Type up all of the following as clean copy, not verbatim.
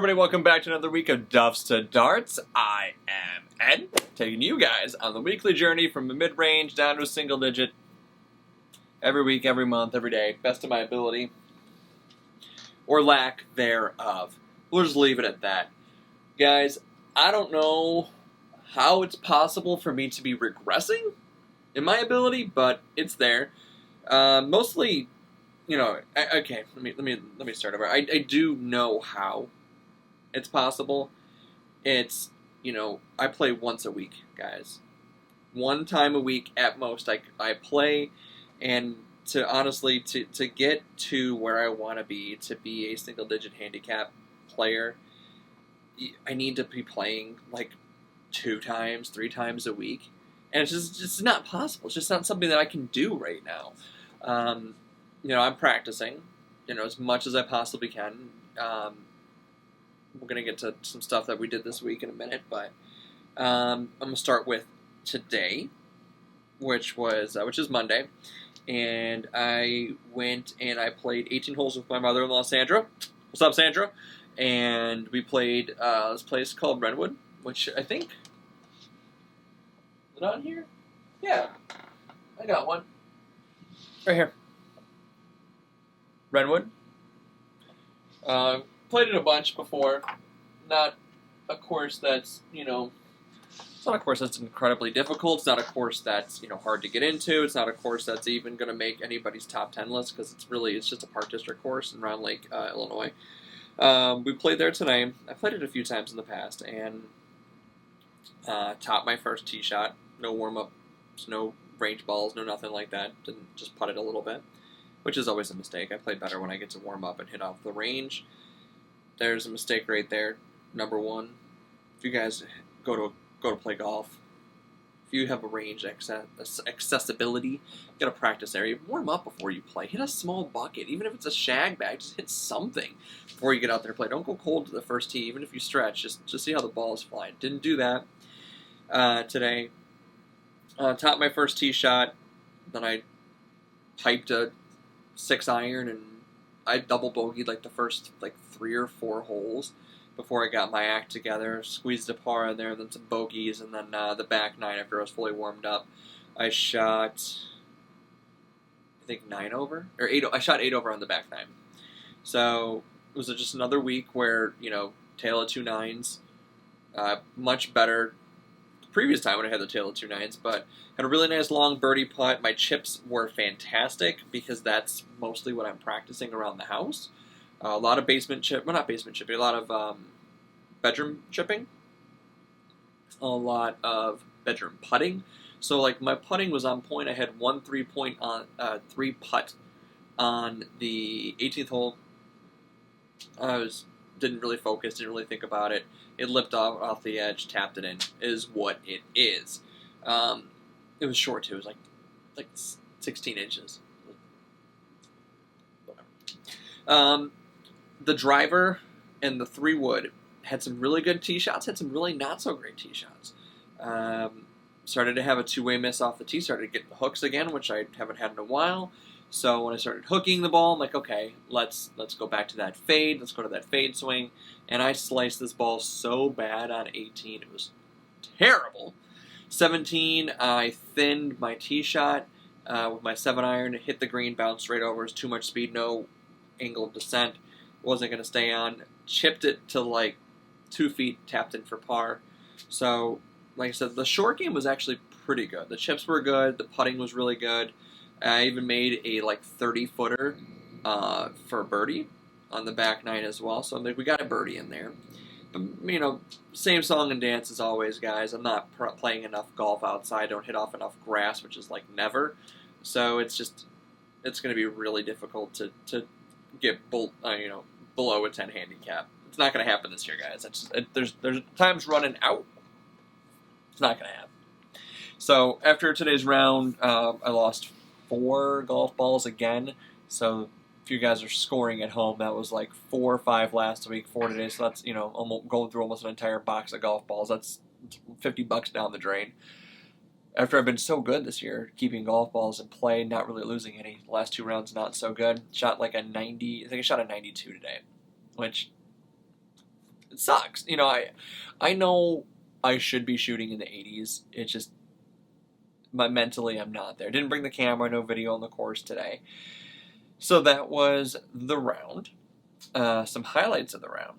everybody, welcome back to another week of Duffs To Darts. I am Ed, taking you guys on the weekly journey from a mid-range down to a single digit. Every week, every month, every day, best of my ability. Or lack thereof. We'll just leave it at that. Guys, I don't know how it's possible for me to be regressing in my ability, but it's there. Mostly, you know, okay, let me start over. I do know how it's possible. It's, you know, I play once a week, guys. One time a week at most I play, and to honestly, to get to where I want to be a single digit handicap player, I need to be playing like 2 times, 3 times a week. And it's just not possible. It's just not something that I can do right now. You know, I'm practicing, you know, as much as I possibly can. We're going to get to some stuff that we did this week in a minute, but I'm going to start with today, which is Monday, and I went and I played 18 holes with my mother-in-law, Sandra. What's up, Sandra? And we played this place called Redwood, which I think... Is it on here? Yeah, I got one. Right here. Redwood. Played it a bunch before. Not a course that's, you know, it's not a course that's incredibly difficult. It's not a course that's, you know, hard to get into. It's not a course that's even going to make anybody's top 10 list, because it's just a Park District course in Round Lake, Illinois. We played there tonight. I played it a few times in the past, and topped my first tee shot. No warm-ups, no range balls, no nothing like that. Didn't just putt it a little bit, which is always a mistake. I play better when I get to warm up and hit off the range. There's a mistake right there. Number one, if you guys go to play golf, if you have a range accessibility, you gotta practice there. You warm up before you play. Hit a small bucket, even if it's a shag bag. Just hit something before you get out there and play. Don't go cold to the first tee, even if you stretch. Just see how the ball is flying. Didn't do that today. Topped my first tee shot. Then I piped a 6-iron, and I double bogeyed like the first 3 or 4 holes before I got my act together. Squeezed a par in there, and then some bogeys, and then the back 9 after I was fully warmed up. I shot, I think 9 over or 8. I shot 8 over on the back 9. So it was just another week where, you know, tail of 2 9s, much better. Previous time when I had the tail of 2 9s, but had a really nice long birdie putt. My chips were fantastic because that's mostly what I'm practicing around the house. A lot of basement chip, well, not basement chipping, a lot of bedroom chipping, a lot of bedroom putting. So like my putting was on point. I had 1 3-point on 3 putt on the 18th hole. Didn't really focus, didn't really think about it. It lipped off the edge, tapped it in, is what it is. It was short too. It was like 16 inches. Whatever. The driver and the 3-wood had some really good tee shots, had some really not so great tee shots. Started to have a 2-way miss off the tee, started to get the hooks again, which I haven't had in a while. So when I started hooking the ball, I'm like, okay, let's go back to that fade. Let's go to that fade swing. And I sliced this ball so bad on 18. It was terrible. 17, I thinned my tee shot with my 7-iron. It hit the green, bounced straight over. It was too much speed, no angle of descent. Wasn't going to stay on. Chipped it to like 2 feet, tapped in for par. So, like I said, the short game was actually pretty good. The chips were good. The putting was really good. I even made a 30-footer for a birdie on the back 9 as well. So we got a birdie in there. But, you know, same song and dance as always, guys. I'm not playing enough golf outside. I don't hit off enough grass, which is like never. So it's going to be really difficult to get below a 10 handicap. It's not going to happen this year, guys. There's times running out. It's not going to happen. So after today's round, I lost 4 golf balls again. So if you guys are scoring at home, that was like 4 or 5 last week, 4 today. So that's, you know, almost going through almost an entire box of golf balls. That's $50 down the drain. After I've been so good this year, keeping golf balls in play, not really losing any. The last 2 rounds, not so good. Shot like a 90. I think I shot a 92 today, which It sucks. You know, I know I should be shooting in the 80s. It's just, mentally I'm not there. Didn't bring the camera, no video on the course today. So that was the round. Some highlights of the round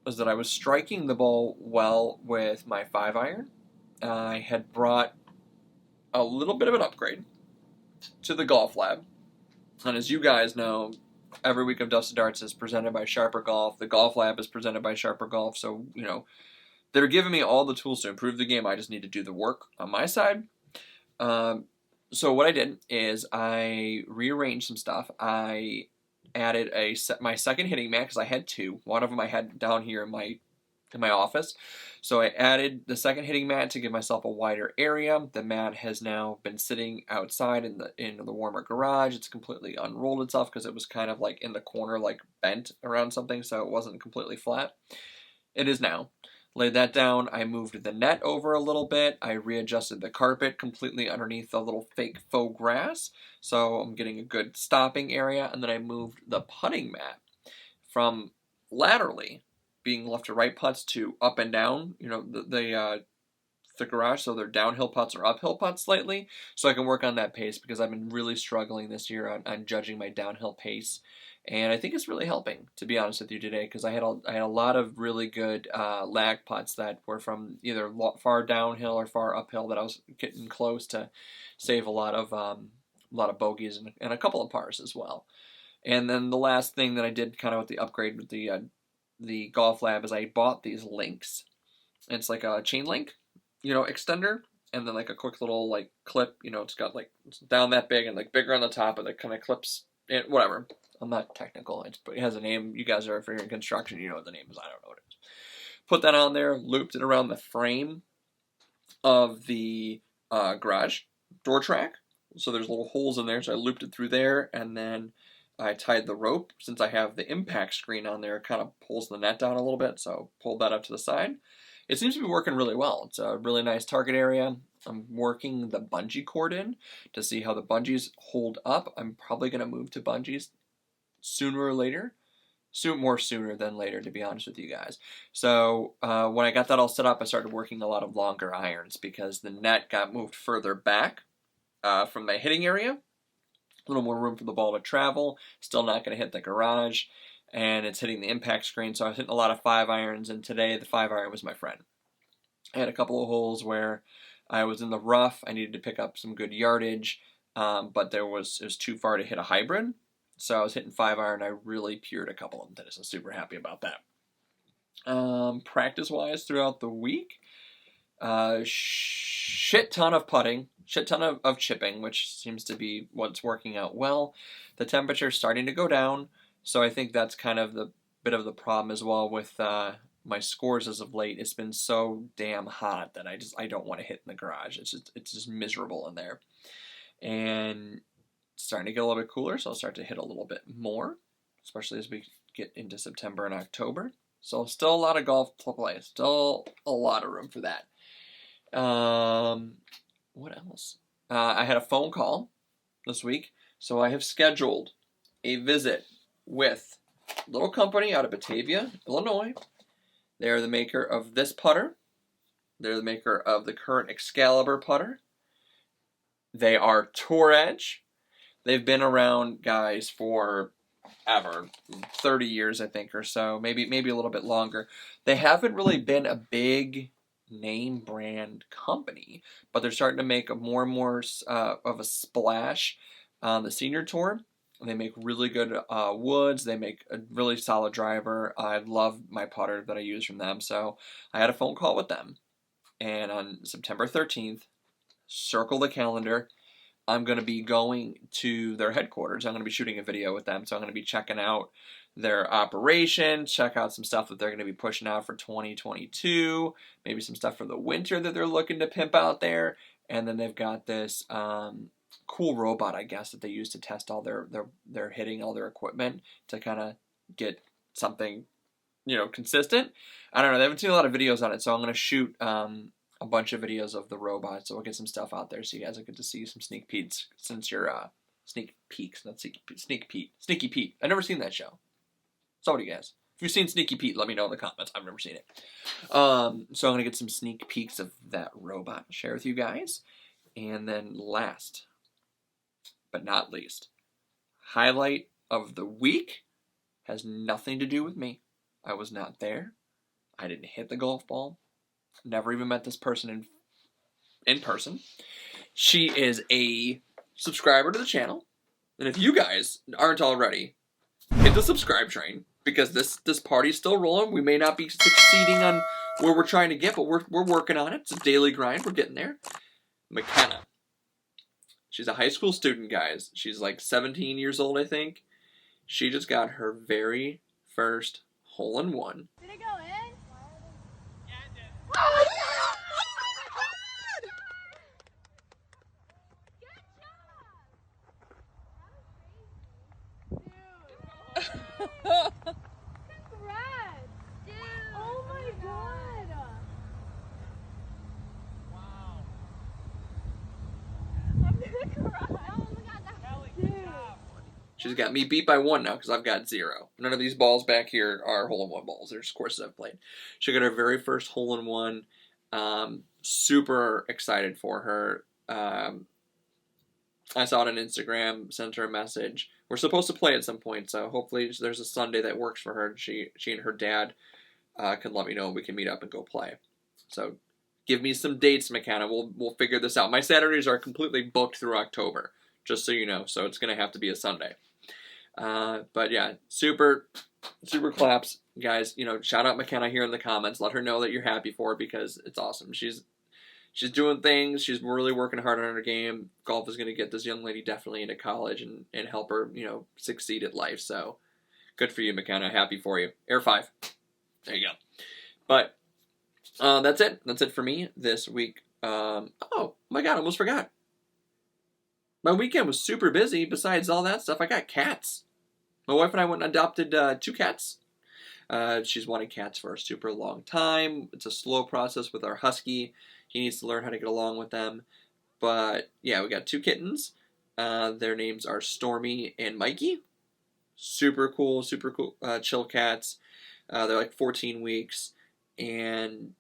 was that I was striking the ball well with my 5-iron. I had brought a little bit of an upgrade to the golf lab. And as you guys know, every week of Duffs To Darts is presented by SharperGolf. The golf lab is presented by SharperGolf. So, you know, they're giving me all the tools to improve the game. I just need to do the work on my side. So what I did is I rearranged some stuff. I added my second hitting mat because I had two. One of them I had down here in my office. So I added the second hitting mat to give myself a wider area. The mat has now been sitting outside in the warmer garage. It's completely unrolled itself because it was kind of like in the corner, like bent around something, so it wasn't completely flat. It is now. Laid that down. I moved the net over a little bit. I readjusted the carpet completely underneath the little fake faux grass, so I'm getting a good stopping area. And then I moved the putting mat from laterally being left to right putts to up and down, you know, the garage, so they're downhill putts or uphill putts slightly, so I can work on that pace because I've been really struggling this year on judging my downhill pace. And I think it's really helping, to be honest with you today, because I had a lot of really good lag putts that were from either far downhill or far uphill that I was getting close to save a lot of bogeys and a couple of pars as well. And then the last thing that I did kind of with the upgrade with the golf lab is I bought these links. It's like a chain link, you know, extender, and then like a quick little like clip. You know, it's got like it's down that big and like bigger on the top, and it kind of clips it. Whatever. I'm not technical. It has a name. You guys are, if you're in construction, you know what the name is. I don't know what it is. Put that on there, looped it around the frame of the garage door track. So there's little holes in there, so I looped it through there, and then I tied the rope. Since I have the impact screen on there, it kind of pulls the net down a little bit, so pulled that up to the side. It seems to be working really well. It's a really nice target area. I'm working the bungee cord in to see how the bungees hold up. I'm probably going to move to bungees sooner or later. More sooner than later, to be honest with you guys. So when I got that all set up, I started working a lot of longer irons because the net got moved further back from my hitting area. A little more room for the ball to travel. Still not going to hit the garage. And it's hitting the impact screen. So I was hitting a lot of 5-irons, and today the 5-iron was my friend. I had a couple of holes where I was in the rough. I needed to pick up some good yardage, but it was too far to hit a hybrid. So I was hitting 5-iron. I really pured a couple of them today, so I'm super happy about that. Practice-wise throughout the week, shit ton of putting, shit ton of chipping, which seems to be what's working out well. The temperature's starting to go down, so I think that's kind of the bit of the problem as well with my scores as of late. It's been so damn hot that I don't want to hit in the garage. It's just miserable in there. And it's starting to get a little bit cooler, so I'll start to hit a little bit more, especially as we get into September and October. So still a lot of golf to play. Still a lot of room for that. What else? I had a phone call this week, so I have scheduled a visit with a little company out of Batavia, Illinois. They're the maker of this putter. They're the maker of the current Excalibur putter. They are Tour Edge. They've been around, guys, for ever, 30 years, I think, or so, maybe a little bit longer. They haven't really been a big name brand company, but they're starting to make more and more of a splash on the senior tour. They make really good woods. They make a really solid driver. I love my putter that I use from them. So I had a phone call with them. And on September 13th, circle the calendar, I'm going to be going to their headquarters. I'm going to be shooting a video with them. So I'm going to be checking out their operation, check out some stuff that they're going to be pushing out for 2022, maybe some stuff for the winter that they're looking to pimp out there. And then they've got this cool robot, I guess, that they use to test all their hitting, all their equipment to kind of get something, you know, consistent. I don't know. They haven't seen a lot of videos on it, so I'm going to shoot a bunch of videos of the robot, so we'll get some stuff out there so you guys will get to see some sneak peeks since you're sneaky Pete. I've never seen that show. So what do you guys? If you've seen Sneaky Pete, let me know in the comments. I've never seen it. So I'm going to get some sneak peeks of that robot and share with you guys. And then last, but not least, highlight of the week has nothing to do with me. I was not there. I didn't hit the golf ball. Never even met this person in person. She is a subscriber to the channel. And if you guys aren't already, hit the subscribe train, because this party's still rolling. We may not be succeeding on where we're trying to get, but we're working on it. It's a daily grind. We're getting there. McKenna. She's a high school student, guys. She's like 17 years old, I think. She just got her very first hole-in-one. Did it go in? Yeah, it did. Oh, congrats! Dude! Oh my god! Wow. I'm gonna cry. Oh my god, that's Kelly, dude. good job. She's got me beat by 1 now because I've got 0. None of these balls back here are hole-in-one balls. They're just courses I've played. She got her very first hole-in-one. Super excited for her. I saw it on Instagram, sent her a message. We're supposed to play at some point, so hopefully there's a Sunday that works for her. And she and her dad can let me know and we can meet up and go play. So give me some dates, McKenna. We'll figure this out. My Saturdays are completely booked through October, just so you know. So it's going to have to be a Sunday. But yeah, super claps, guys. You know, shout out McKenna here in the comments. Let her know that you're happy for her because it's awesome. She's doing things. She's really working hard on her game. Golf is going to get this young lady definitely into college and help her, you know, succeed at life. So good for you, McKenna. Happy for you. Air 5. There you go. But that's it. That's it for me this week. Oh my God, I almost forgot. My weekend was super busy. Besides all that stuff, I got cats. My wife and I went and adopted 2 cats. She's wanted cats for a super long time. It's a slow process with our husky. He needs to learn how to get along with them. But yeah, we got 2 kittens. Their names are Stormy and Mikey. Super cool, chill cats. They're like 14 weeks. And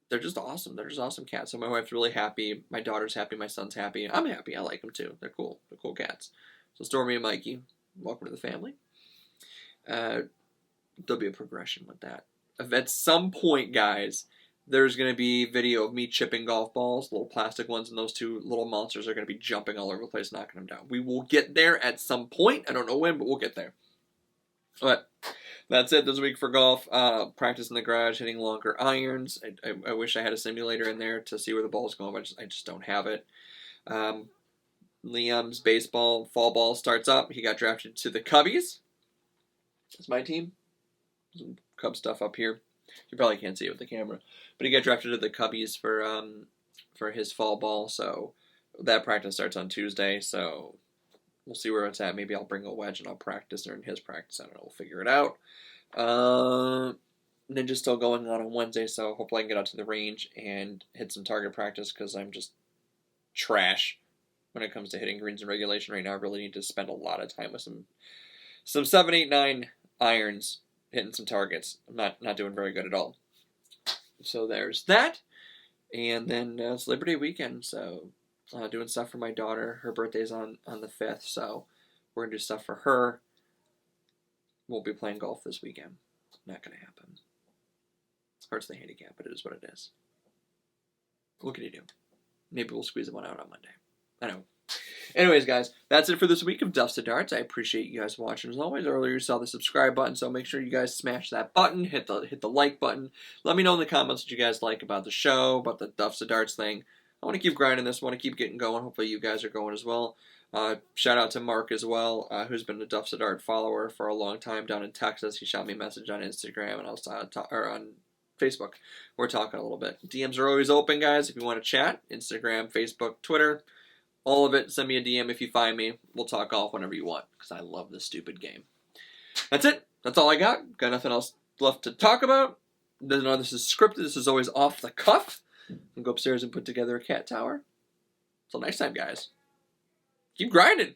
they're just awesome. They're just awesome cats. So my wife's really happy. My daughter's happy. My son's happy. I'm happy. I like them too. They're cool. They're cool cats. So Stormy and Mikey, welcome to the family. There'll be a progression with that. At some point, guys, there's going to be video of me chipping golf balls, little plastic ones, and those 2 little monsters are going to be jumping all over the place, knocking them down. We will get there at some point. I don't know when, but we'll get there. But that's it this week for golf. Practice in the garage, hitting longer irons. I wish I had a simulator in there to see where the ball's going, but I just don't have it. Liam's baseball fall ball starts up. He got drafted to the Cubbies. That's my team. Some Cub stuff up here. You probably can't see it with the camera, but he got drafted to the Cubbies for his fall ball. So that practice starts on Tuesday. So we'll see where it's at. Maybe I'll bring a wedge and I'll practice during his practice. I don't know. We'll figure it out. Ninja's still going on Wednesday, so hopefully I can get out to the range and hit some target practice because I'm just trash when it comes to hitting greens and regulation right now. I really need to spend a lot of time with some 7, 8, 9 irons hitting some targets. I'm not doing very good at all. So there's that. And then it's Labor Day weekend, so doing stuff for my daughter. Her birthday's on the 5th, so we're going to do stuff for her. Won't be playing golf this weekend. Not going to happen. Hurts the handicap, but it is what it is. What can you do? Maybe we'll squeeze one out on Monday. I know. Anyways, guys, that's it for this week of Duffs To Darts. I appreciate you guys watching. As always, earlier you saw the subscribe button, so make sure you guys smash that button, hit the like button. Let me know in the comments what you guys like about the show, about the Duffs To Darts thing. I want to keep grinding this. I want to keep getting going. Hopefully you guys are going as well. Shout out to Mark as well, who's been a Duffs To Dart follower for a long time down in Texas. He shot me a message on Instagram and I was on Facebook. We're talking a little bit. DMs are always open, guys. If you want to chat, Instagram, Facebook, Twitter, all of it. Send me a DM if you find me. We'll talk golf whenever you want because I love this stupid game. That's it. That's all I got. Got nothing else left to talk about. None of this is scripted. This is always off the cuff. I'll go upstairs and put together a cat tower. Until next time, guys. Keep grinding.